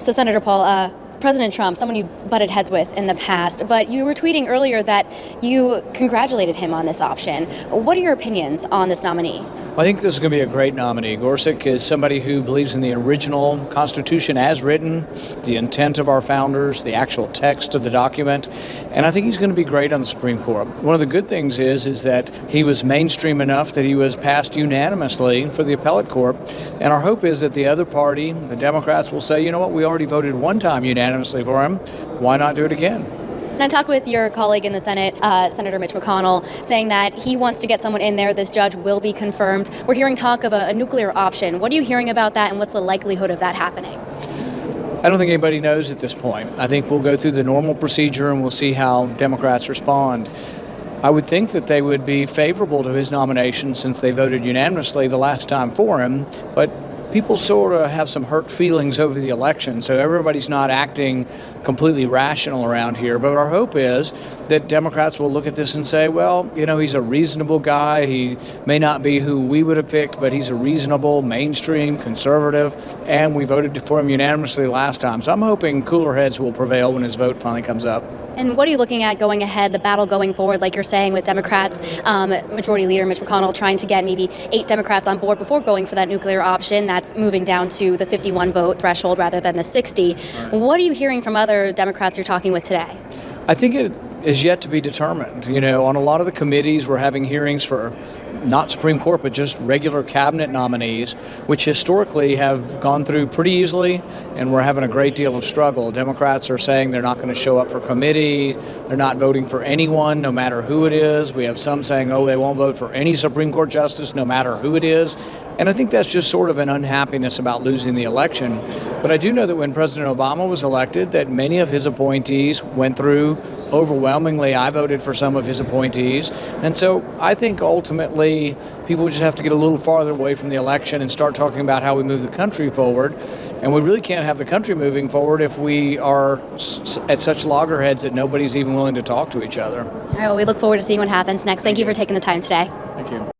So, Senator Paul, President Trump, someone you've butted heads with in the past, but you were tweeting earlier that you congratulated him on this option. What are your opinions on this nominee? I think this is going to be a great nominee. Gorsuch is somebody who believes in the original Constitution as written, the intent of our founders, the actual text of the document, and I think he's going to be great on the Supreme Court. One of the good things is that he was mainstream enough that he was passed unanimously for the appellate court, and our hope is that the other party, the Democrats, will say, you know what, we already voted one time unanimously for him, why not do it again? And I talked with your colleague in the Senate, Senator Mitch McConnell, saying that he wants to get someone in there. This judge will be confirmed. We're hearing talk of a nuclear option. What are you hearing about that, and what's the likelihood of that happening? I don't think anybody knows at this point. I think we'll go through the normal procedure and we'll see how Democrats respond. I would think that they would be favorable to his nomination since they voted unanimously the last time for him, but people sort of have some hurt feelings over the election, so everybody's not acting completely rational around here. But our hope is that Democrats will look at this and say, well, you know, he's a reasonable guy. He may not be who we would have picked, but he's a reasonable, mainstream, conservative, and we voted for him unanimously last time. So I'm hoping cooler heads will prevail when his vote finally comes up. And what are you looking at going ahead, the battle going forward, like you're saying, with Democrats, Majority Leader Mitch McConnell trying to get maybe 8 Democrats on board before going for that nuclear option? That's moving down to the 51 vote threshold rather than the 60. Right. What are you hearing from other Democrats you're talking with today? I think it is yet to be determined. You know, on a lot of the committees, we're having hearings for not Supreme Court, but just regular cabinet nominees, which historically have gone through pretty easily, and we're having a great deal of struggle. Democrats are saying they're not going to show up for committee. They're not voting for anyone, no matter who it is. We have some saying, oh, they won't vote for any Supreme Court justice, no matter who it is. And I think that's just sort of an unhappiness about losing the election. But I do know that when President Obama was elected, that many of his appointees went through overwhelmingly. I voted for some of his appointees. And so I think ultimately people just have to get a little farther away from the election and start talking about how we move the country forward. And we really can't have the country moving forward if we are at such loggerheads that nobody's even willing to talk to each other. All right, well, we look forward to seeing what happens next. Thank you for taking the time today. Thank you.